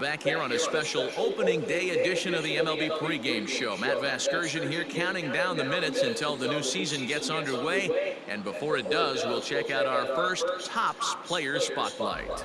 back here on a special opening day edition of the MLB pregame show. Matt Vasgersian here counting down the minutes until the new season gets underway. And before it does, we'll check out our first Topps Player Spotlight.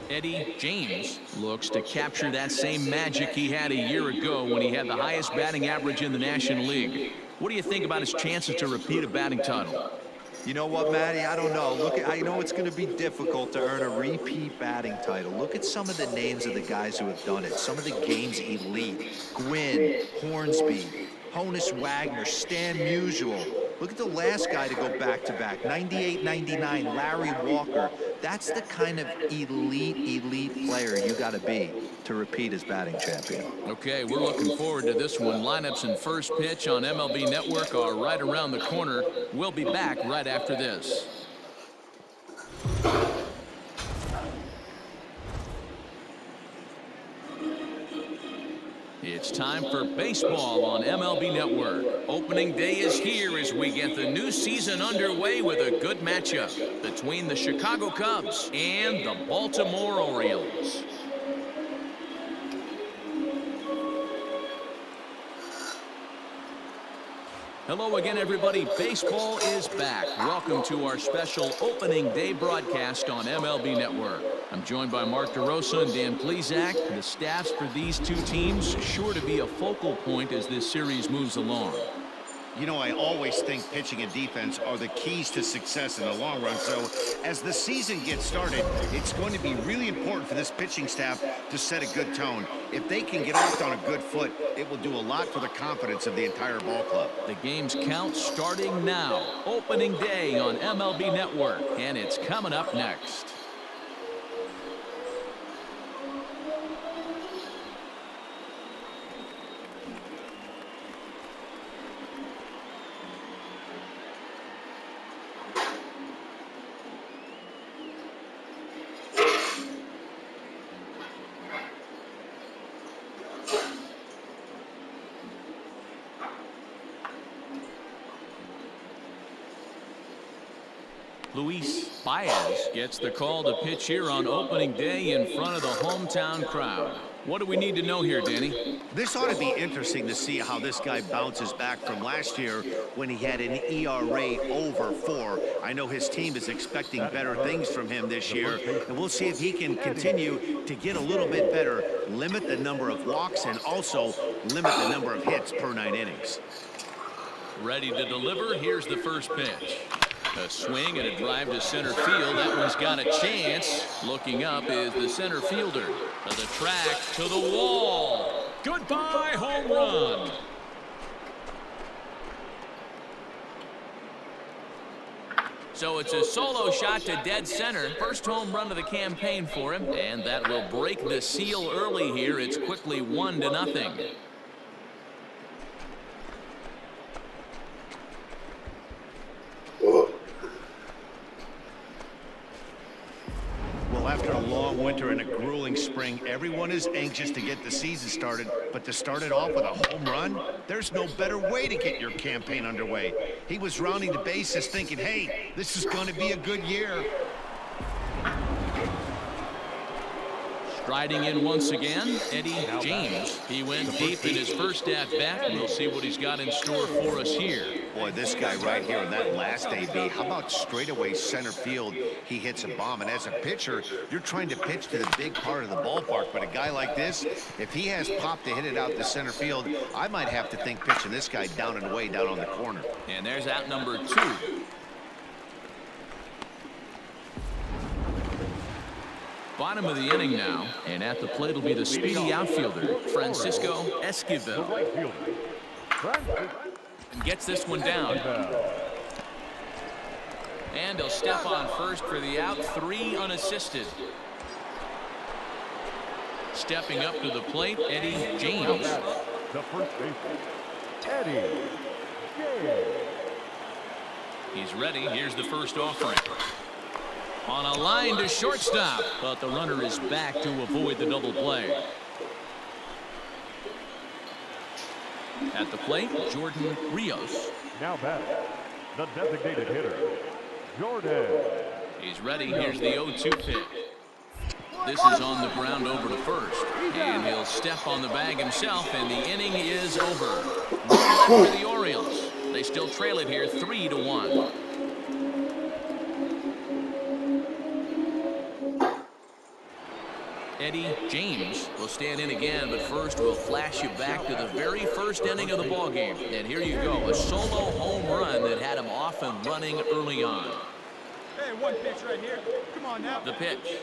Eddie James looks to capture that same magic he had a year ago when he had the highest batting average in the National League. What do you think about his chances to repeat a batting title? You know what, Matty? I don't know. I know it's going to be difficult to earn a repeat batting title. Look at some of the names of the guys who have done it. Some of the game's elite. Gwynn, Hornsby, Honus Wagner, Stan Musial. Look at the last guy to go back-to-back, 98-99, Larry Walker. That's the kind of elite player you got to be to repeat as batting champion. Okay, we're looking forward to this one. Lineups and first pitch on MLB Network are right around the corner. We'll be back right after this. It's time for baseball on MLB Network. Opening day is here as we get the new season underway with a good matchup between the Chicago Cubs and the Baltimore Orioles. Hello again, everybody. Baseball is back. Welcome to our special opening day broadcast on MLB Network. I'm joined by Mark DeRosa and Dan Plesac. The staffs for these two teams sure to be a focal point as this series moves along. You know, I always think pitching and defense are the keys to success in the long run. So as the season gets started, it's going to be really important for this pitching staff to set a good tone. If they can get off on a good foot, it will do a lot for the confidence of the entire ball club. The game's count starting now. Opening day on MLB Network, and it's coming up next. Luis Baez gets the call to pitch here on opening day in front of the hometown crowd. What do we need to know here, Danny? This ought to be interesting to see how this guy bounces back from last year when he had an ERA over 4. I know his team is expecting better things from him this year, and we'll see if he can continue to get a little bit better, limit the number of walks, and also limit the number of hits per 9 innings. Ready to deliver. Here's the first pitch. A swing and a drive to center field. That one's got a chance. Looking up is the center fielder. To the track, to the wall. Goodbye, home run. So it's a solo shot to dead center. First home run of the campaign for him. And that will break the seal early here. It's quickly 1-0. After a long winter and a grueling spring, everyone is anxious to get the season started, but to start it off with a home run, there's no better way to get your campaign underway. He was rounding the bases thinking, hey, this is going to be a good year. Striding in once again, Eddie James. He went deep in his first at-bat. We'll see what he's got in store for us here. Boy, this guy right here in that last AB, how about straightaway center field? He hits a bomb, and as a pitcher, you're trying to pitch to the big part of the ballpark, but a guy like this, if he has pop to hit it out to center field, I might have to think pitching this guy down and way down on the corner. And there's out number 2. Bottom of the inning now, and at the plate will be the speedy outfielder, Francisco Esquivel. And gets this one down. And he'll step on first for the out, 3 unassisted. Stepping up to the plate, Eddie James. The first baseman, Eddie James. He's ready. Here's the first offering. On a line to shortstop, but the runner is back to avoid the double play. At the plate, Jordan Rios. Now back, the designated hitter, Jordan. He's ready. Here's the 0-2 pitch. This is on the ground over to first. And he'll step on the bag himself, and the inning is over. One left for the Orioles. They still trail it here 3-1. Eddie James will stand in again, but first we'll flash you back to the very first inning of the ballgame. And here you go, a solo home run that had him off and running early on. Hey, one pitch right here. Come on now. The pitch.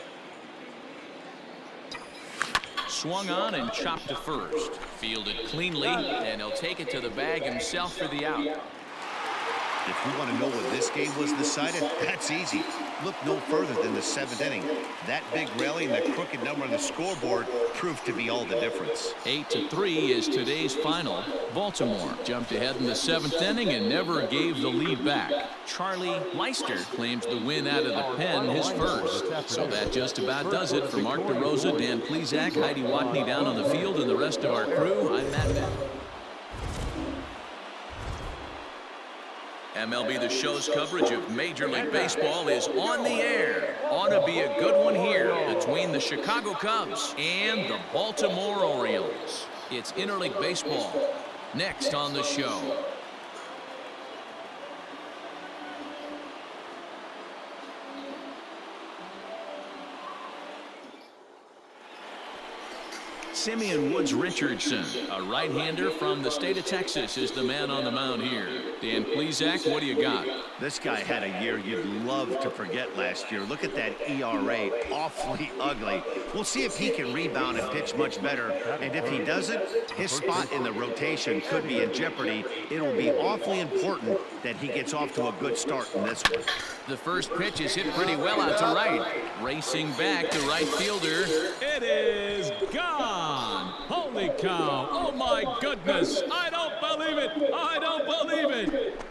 Swung on and chopped to first. Fielded cleanly, and he'll take it to the bag himself for the out. If you want to know what this game was decided, that's easy. Look no further than the 7th inning. That big rally and the crooked number on the scoreboard proved to be all the difference. 8-3 is today's final. Baltimore jumped ahead in the 7th inning and never gave the lead back. Charlie Leister claims the win out of the pen, his first. So that just about does it for Mark DeRosa, Dan Plesac, Heidi Watney down on the field, and the rest of our crew. I'm Matt Van. MLB The Show's coverage of Major League Baseball is on the air. Ought to be a good one here between the Chicago Cubs and the Baltimore Orioles. It's Interleague Baseball next on the show. Simeon Woods Richardson, a right-hander from the state of Texas, is the man on the mound here. Dan Plesac, what do you got? This guy had a year you'd love to forget last year. Look at that ERA, awfully ugly. We'll see if he can rebound and pitch much better. And if he doesn't, his spot in the rotation could be in jeopardy. It'll be awfully important that he gets off to a good start in this one. The first pitch is hit pretty well out to right. Racing back to right fielder. It is gone. Holy cow. Oh, my goodness. I don't believe it. I don't believe it.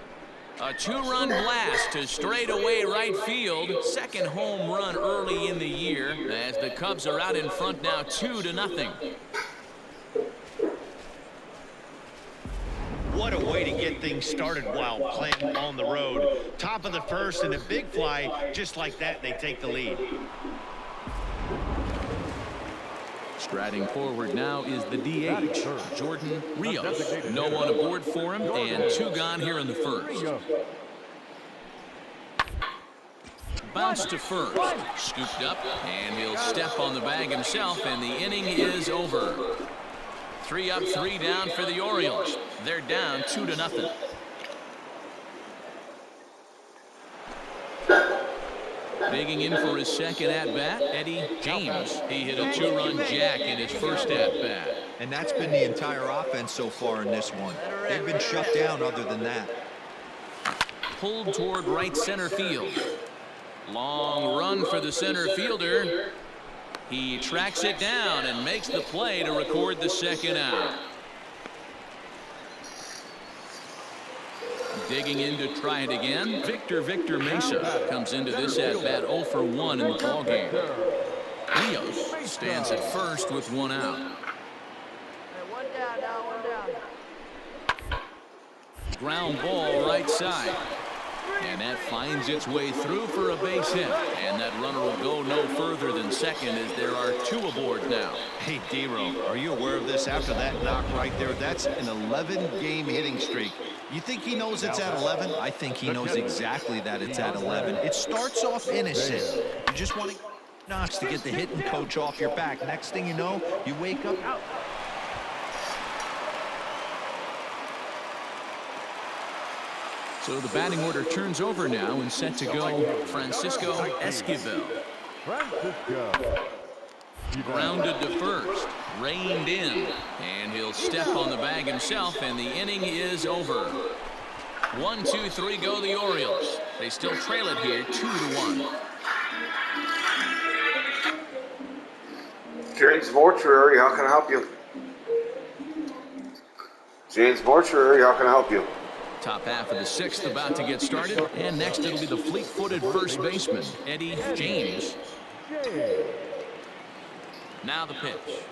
A two-run blast to straightaway right field. Second home run early in the year as the Cubs are out in front now 2-0. What a way to get things started while playing on the road. Top of the first and a big fly. Just like that, they take the lead. Striding forward now is the DH, Jordan Rios. No one aboard for him, and 2 gone here in the first. Bounce to first. Scooped up, and he'll step on the bag himself, and the inning is over. 3 up, 3 down for the Orioles. They're down 2-0. Digging in for his second at-bat, Eddie James. He hit a 2-run jack in his first at-bat. And that's been the entire offense so far in this one. They've been shut down other than that. Pulled toward right center field. Long run for the center fielder. He tracks it down and makes the play to record the second out. Digging in to try it again. Victor Mesa comes into this at-bat 0 for 1 in the ballgame. Rios stands at first with 1 out. One down now, one down. Ground ball right side. And that finds its way through for a base hit. And that runner will go no further than second as there are 2 aboard now. Hey, D-Row, are you aware of this after that knock right there? That's an 11-game hitting streak. You think he knows it's at 11? I think he knows exactly that it's at 11. It starts off innocent. You just want to knocks to get the hitting coach off your back. Next thing you know, you wake up. So the batting order turns over now and set to go Francisco Esquivel. Grounded to first, reined in, and he'll step on the bag himself, and the inning is over. 1, 2, 3 go the Orioles. They still trail it here 2-1. Jane's Mortuary, how can I help you? Jane's Mortuary, how can I help you? Top half of the 6th about to get started, and next it'll be the fleet-footed first baseman, Eddie James. Now the pitch.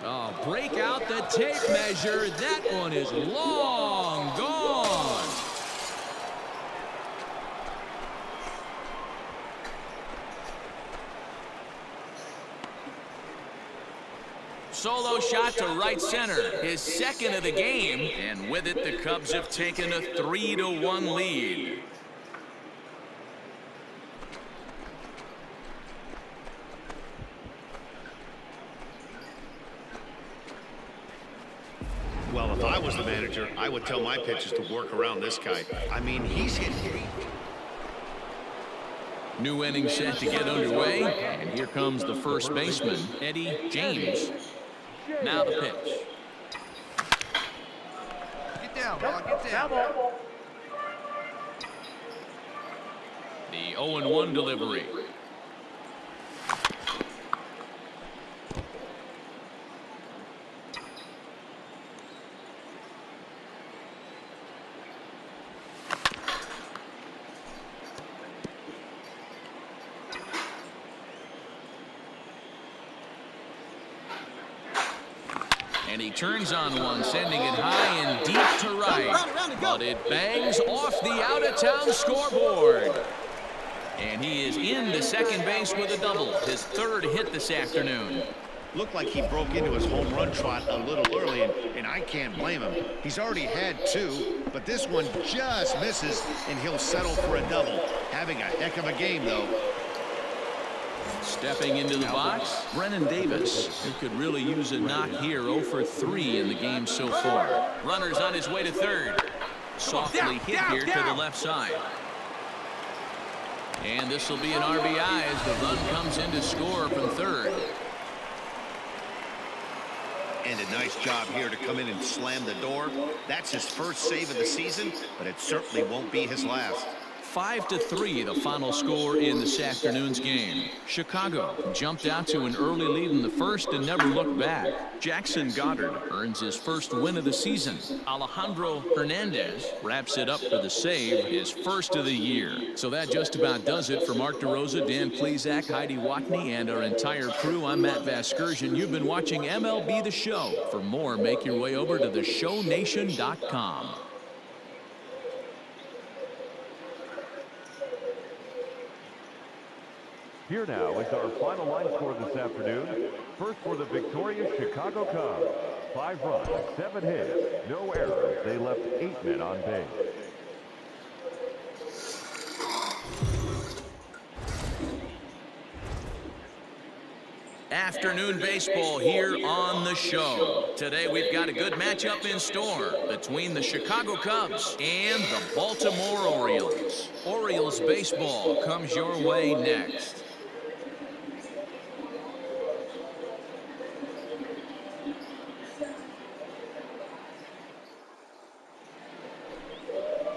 Oh, break out the tape measure. That one is long gone. solo shot to right center, his second of the game, and with it, the Cubs have taken a 3-1 lead. Well, if I was the manager, I would tell my pitchers to work around this guy. I mean, he's hit. New inning set to get underway, and here comes the first baseman, Eddie James. Now the pitch. Get down, ball. Get down. The 0-1 delivery. And he turns on one, sending it high and deep to right. But it bangs off the out-of-town scoreboard. And he is in the second base with a double, his third hit this afternoon. Looked like he broke into his home run trot a little early, and I can't blame him. He's already had two, but this one just misses, and he'll settle for a double. Having a heck of a game, though. Stepping into the box, Brennan Davis, who could really use a knock here. 0 for 3 in the game so far. Runner's on his way to third. Softly hit here to the left side. And this will be an RBI as the run comes in to score from third. And a nice job here to come in and slam the door. That's his first save of the season, but it certainly won't be his last. 5-3, the final score in this afternoon's game. Chicago jumped out to an early lead in the first and never looked back. Jackson Goddard earns his first win of the season. Alejandro Hernandez wraps it up for the save, his first of the year. So that just about does it for Mark DeRosa, Dan Plesac, Heidi Watney, and our entire crew. I'm Matt Vasgersian. You've been watching MLB The Show. For more, make your way over to theshownation.com. Here now is our final line score this afternoon. First for the victorious Chicago Cubs. 5 runs, 7 hits, no errors. They left 8 men on base. Afternoon baseball here on the show. Today we've got a good matchup in store between the Chicago Cubs and the Baltimore Orioles. Orioles baseball comes your way next.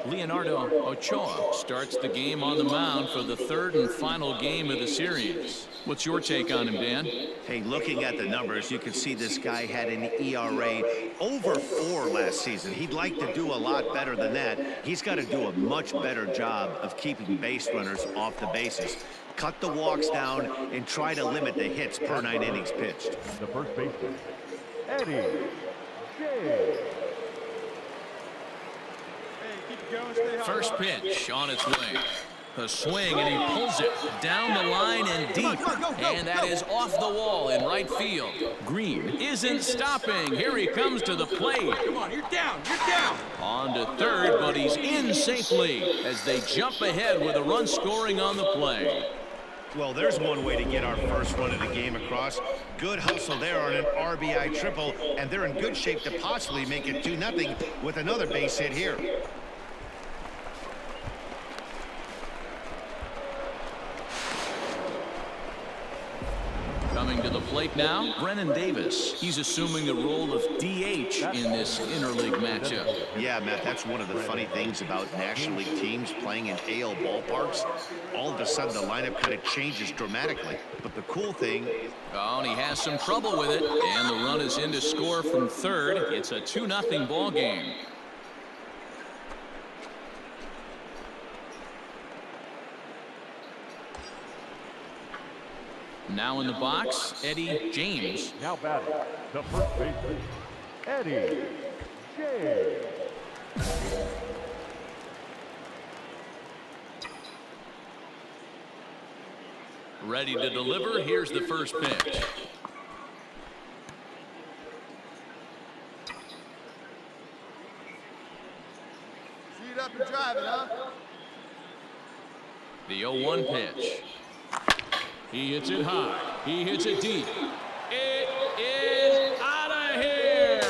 Leonardo Ochoa starts the game on the mound for the third and final game of the series. What's your take on him, Dan? Hey, looking at the numbers, you can see this guy had an ERA over 4 last season. He'd like to do a lot better than that. He's got to do a much better job of keeping base runners off the bases. Cut the walks down and try to limit the hits per 9 innings pitched. The first baseman, Eddie James. First pitch on its way. A swing, and he pulls it down the line and deep. And that is off the wall in right field. Green isn't stopping. Here he comes to the plate. Come on, you're down. You're down. On to third, but he's in safely as they jump ahead with a run scoring on the play. Well, there's one way to get our first run of the game across. Good hustle there on an RBI triple, and they're in good shape to possibly make it 2-0 with another base hit here. Coming to the plate now, Brennan Davis. He's assuming the role of DH in this interleague matchup. Yeah, Matt, that's one of the funny things about National League teams playing in AL ballparks. All of a sudden, the lineup kind of changes dramatically. But the cool thing... Oh, and he has some trouble with it. And the run is in to score from third. It's a 2-0 ball game. Now in the box, Eddie James. Now batting, the first baseman, Eddie James. Ready to deliver. Here's the first pitch. it up and drive it, huh? The 0-1 pitch. He hits it high. He hits it deep. It is out of here.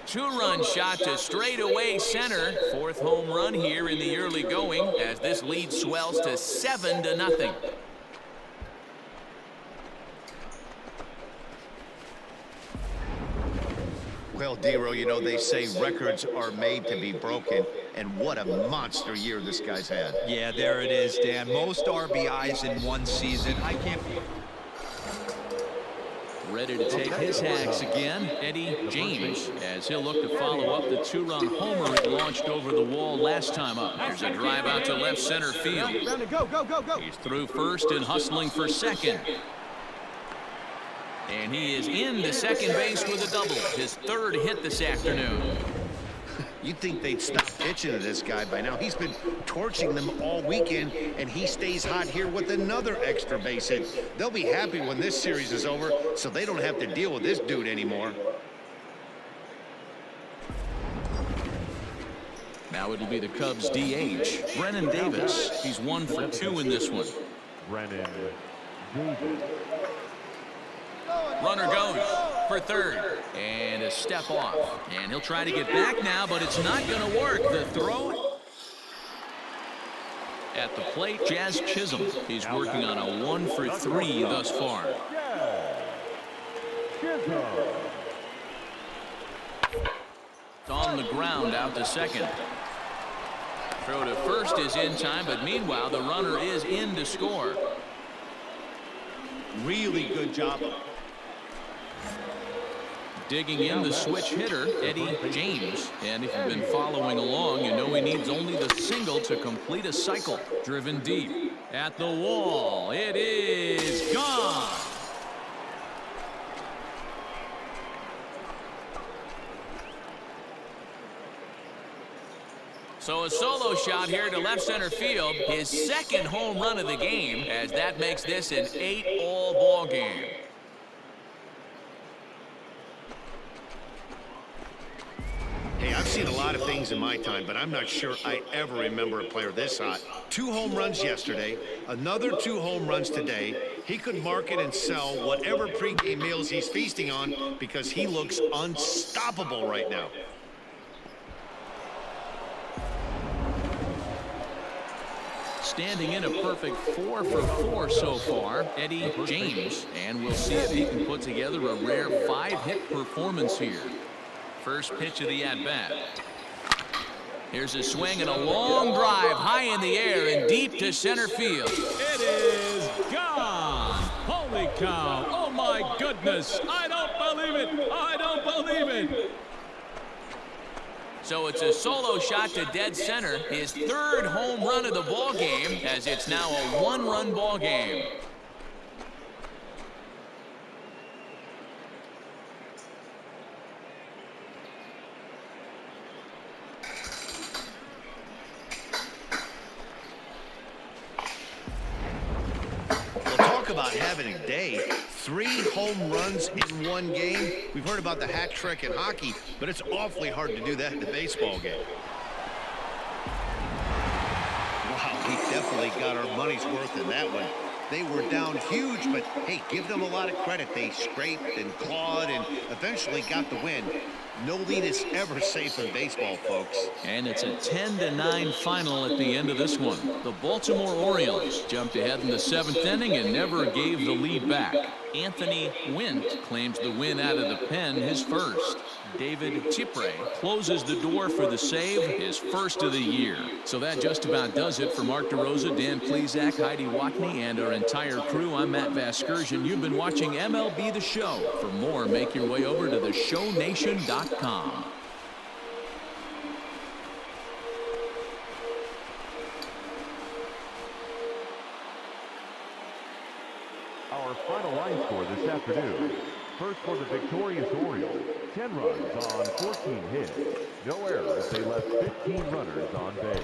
Two-run shot to straightaway center. Fourth home run here in the early going as this lead swells to 7-0. Well, D-Row, you know, they say records are made to be broken, and what a monster year this guy's had. Yeah, there it is, Dan. Most RBIs in one season. I can't... Ready to take his hacks again, Eddie James, as he'll look to follow up the two-run homer he launched over the wall last time up. There's a drive out to left center field. Go. He's through first and hustling for second. And he is in the second base with a double, his third hit this afternoon. You'd think they'd stop pitching to this guy by now. He's been torching them all weekend, and he stays hot here with another extra base hit. They'll be happy when this series is over, so they don't have to deal with this dude anymore. Now it'll be the Cubs DH, Brennan Davis. He's 1 for 2 in this one. Brennan Davis. Runner goes for third, and a step off. And he'll try to get back now, but it's not going to work. The throw at the plate, Jazz Chisholm. He's working on a 1 for 3 thus far. It's on the ground out to second. Throw to first is in time, but meanwhile the runner is in to score. Really good job. Digging in the switch hitter, Eddie James. And if you've been following along, you know he needs only the single to complete a cycle. Driven deep at the wall. It is gone. So a solo shot here to left center field. His second home run of the game, as that makes this an 8-all ball game. Hey, I've seen a lot of things in my time, but I'm not sure I ever remember a player this hot. 2 home runs yesterday, another 2 home runs today. He could market and sell whatever pregame meals he's feasting on because he looks unstoppable right now. Standing in a perfect 4 for 4 so far, Eddie James. And we'll see if he can put together a rare 5-hit performance here. First pitch of the at-bat. Here's a swing and a long drive high in the air and deep to center field. It is gone. Holy cow. Oh, my goodness. I don't believe it. I don't believe it. So it's a solo shot to dead center, his third home run of the ball game, as it's now a 1-run ball game. About having a day. 3 home runs in one game. We've heard about the hat trick in hockey, but it's awfully hard to do that in the baseball game. Wow, we definitely got our money's worth in that one. They were down huge, but hey, give them a lot of credit. They scraped and clawed and eventually got the win. No lead is ever safe in baseball, folks. And it's a 10-9 final at the end of this one. The Baltimore Orioles jumped ahead in the 7th inning and never gave the lead back. Anthony Wint claims the win out of the pen, his first. David Tipre closes the door for the save, his first of the year. So that just about does it for Mark DeRosa, Dan Plesac, Heidi Watney, and our entire crew. I'm Matt Vasgersian. You've been watching MLB The Show. For more, make your way over to theshownation.com. Our final line score this afternoon. First for the victorious Orioles, 10 runs on 14 hits. No errors, they left 15 runners on base.